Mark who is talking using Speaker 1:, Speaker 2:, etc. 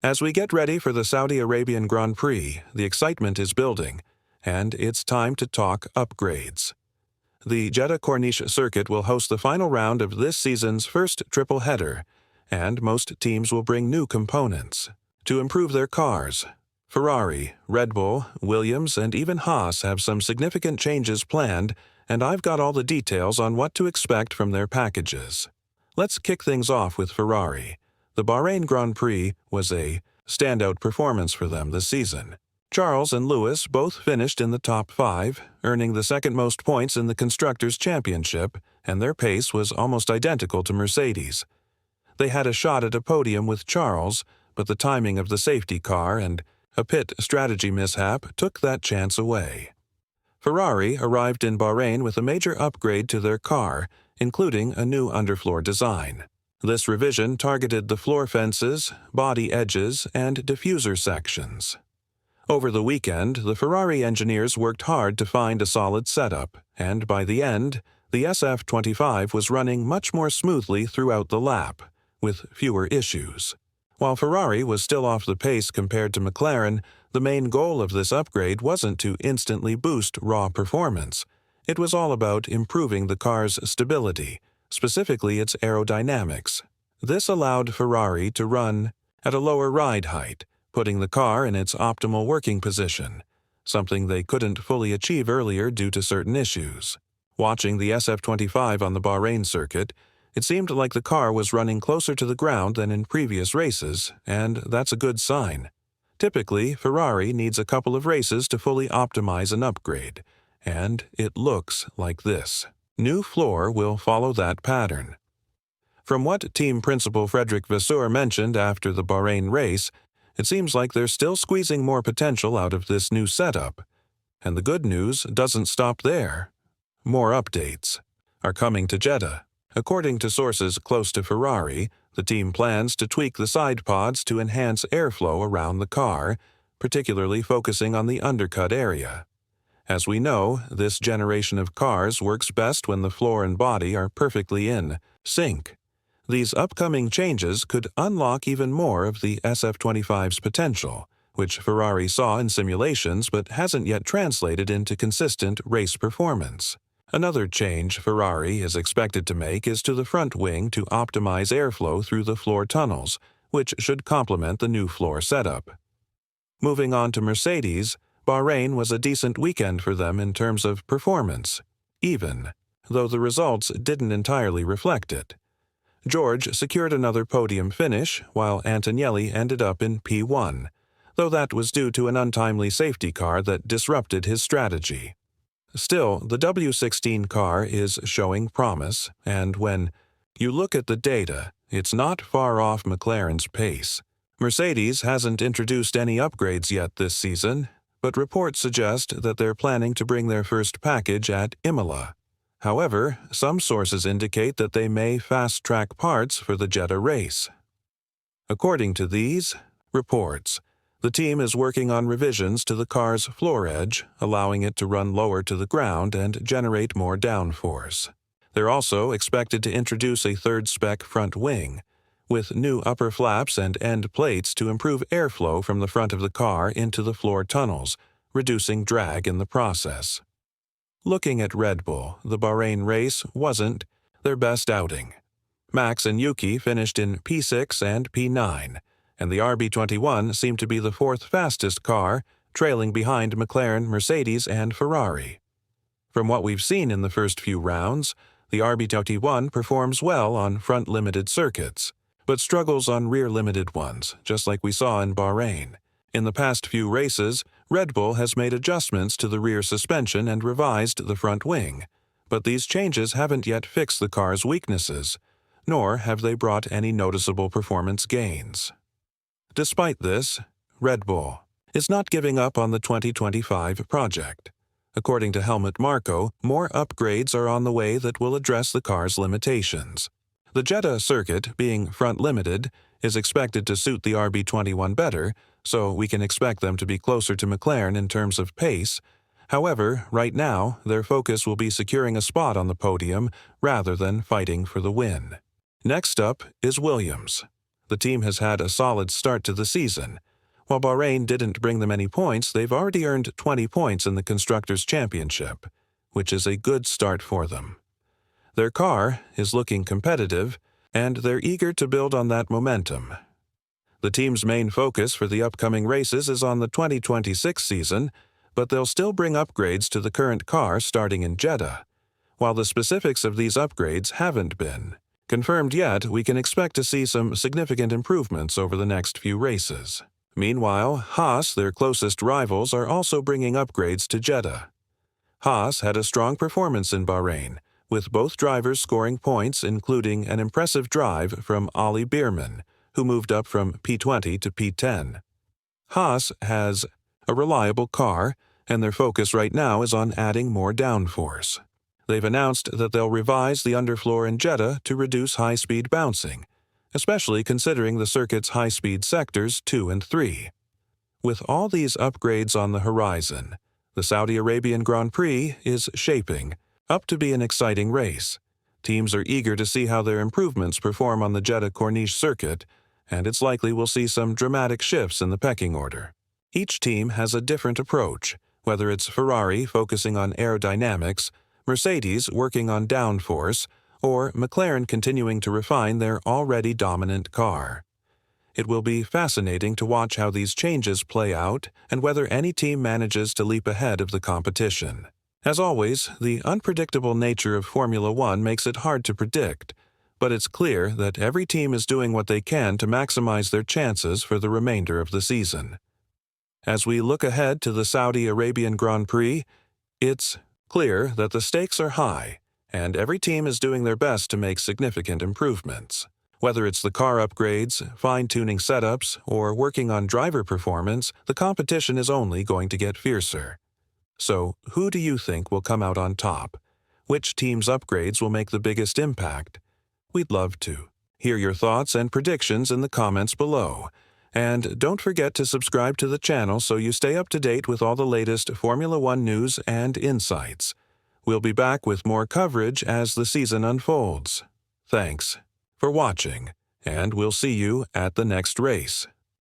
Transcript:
Speaker 1: As we get ready for the Saudi Arabian Grand Prix, the excitement is building, and it's time to talk upgrades. The Jeddah Corniche circuit will host the final round of this season's first triple header, and most teams will bring new components to improve their cars. Ferrari, Red Bull, Williams, and even Haas have some significant changes planned, and I've got all the details on what to expect from their packages. Let's kick things off with Ferrari. The Bahrain Grand Prix was a standout performance for them this season. Charles and Lewis both finished in the top 5, earning the second most points in the Constructors' Championship, and their pace was almost identical to Mercedes. They had a shot at a podium with Charles, but the timing of the safety car and a pit strategy mishap took that chance away. Ferrari arrived in Bahrain with a major upgrade to their car, including a new underfloor design. This revision targeted the floor fences, body edges, and diffuser sections. Over the weekend, the Ferrari engineers worked hard to find a solid setup, and by the end, the SF25 was running much more smoothly throughout the lap, with fewer issues. While Ferrari was still off the pace compared to McLaren, the main goal of this upgrade wasn't to instantly boost raw performance. It was all about improving the car's stability, specifically its aerodynamics. This allowed Ferrari to run at a lower ride height, putting the car in its optimal working position, something they couldn't fully achieve earlier due to certain issues. Watching the SF25 on the Bahrain circuit, it seemed like the car was running closer to the ground than in previous races, and that's a good sign. Typically, Ferrari needs a couple of races to fully optimize an upgrade, and it looks like this. New floor will follow that pattern. From what team principal Frederick Vasseur mentioned after the Bahrain race, it seems like they're still squeezing more potential out of this new setup. And the good news doesn't stop there. More updates are coming to Jeddah. According to sources close to Ferrari, the team plans to tweak the side pods to enhance airflow around the car, particularly focusing on the undercut area. As we know, this generation of cars works best when the floor and body are perfectly in sync. These upcoming changes could unlock even more of the SF25's potential, which Ferrari saw in simulations but hasn't yet translated into consistent race performance. Another change Ferrari is expected to make is to the front wing to optimize airflow through the floor tunnels, which should complement the new floor setup. Moving on to Mercedes, Bahrain was a decent weekend for them in terms of performance, even, though the results didn't entirely reflect it. George secured another podium finish, while Antonelli ended up in P1, though that was due to an untimely safety car that disrupted his strategy. Still, the W16 car is showing promise, and when you look at the data, it's not far off McLaren's pace. Mercedes hasn't introduced any upgrades yet this season, but reports suggest that they're planning to bring their first package at Imola. However, some sources indicate that they may fast-track parts for the Jeddah race. According to these reports, the team is working on revisions to the car's floor edge, allowing it to run lower to the ground and generate more downforce. They're also expected to introduce a third-spec front wing, with new upper flaps and end plates to improve airflow from the front of the car into the floor tunnels, reducing drag in the process. Looking at Red Bull, the Bahrain race wasn't their best outing. Max and Yuki finished in P6 and P9, and the RB21 seemed to be the fourth fastest car, trailing behind McLaren, Mercedes, and Ferrari. From what we've seen in the first few rounds, the RB21 performs well on front-limited circuits, but struggles on rear-limited ones, just like we saw in Bahrain. In the past few races, Red Bull has made adjustments to the rear suspension and revised the front wing, but these changes haven't yet fixed the car's weaknesses, nor have they brought any noticeable performance gains. Despite this, Red Bull is not giving up on the 2025 project. According to Helmut Marko, more upgrades are on the way that will address the car's limitations. The Jeddah circuit, being front-limited, is expected to suit the RB21 better, so we can expect them to be closer to McLaren in terms of pace. However, right now, their focus will be securing a spot on the podium rather than fighting for the win. Next up is Williams. The team has had a solid start to the season. While Bahrain didn't bring them any points, they've already earned 20 points in the Constructors' Championship, which is a good start for them. Their car is looking competitive, and they're eager to build on that momentum. The team's main focus for the upcoming races is on the 2026 season, but they'll still bring upgrades to the current car starting in Jeddah. While the specifics of these upgrades haven't been confirmed yet, we can expect to see some significant improvements over the next few races. Meanwhile, Haas, their closest rivals, are also bringing upgrades to Jeddah. Haas had a strong performance in Bahrain, with both drivers scoring points, including an impressive drive from Ali Bierman, who moved up from P20 to P10. Haas has a reliable car, and their focus right now is on adding more downforce. They've announced that they'll revise the underfloor in Jeddah to reduce high-speed bouncing, especially considering the circuit's high-speed sectors 2 and 3. With all these upgrades on the horizon, the Saudi Arabian Grand Prix is shaping up to be an exciting race. Teams are eager to see how their improvements perform on the Jeddah Corniche circuit, and it's likely we'll see some dramatic shifts in the pecking order. Each team has a different approach, whether it's Ferrari focusing on aerodynamics, Mercedes working on downforce, or McLaren continuing to refine their already dominant car. It will be fascinating to watch how these changes play out and whether any team manages to leap ahead of the competition. As always, the unpredictable nature of Formula One makes it hard to predict, but it's clear that every team is doing what they can to maximize their chances for the remainder of the season. As we look ahead to the Saudi Arabian Grand Prix, it's clear that the stakes are high, and every team is doing their best to make significant improvements. Whether it's the car upgrades, fine-tuning setups, or working on driver performance, the competition is only going to get fiercer. So, who do you think will come out on top? Which team's upgrades will make the biggest impact? We'd love to hear your thoughts and predictions in the comments below. And don't forget to subscribe to the channel so you stay up to date with all the latest Formula One news and insights. We'll be back with more coverage as the season unfolds. Thanks for watching, and we'll see you at the next race.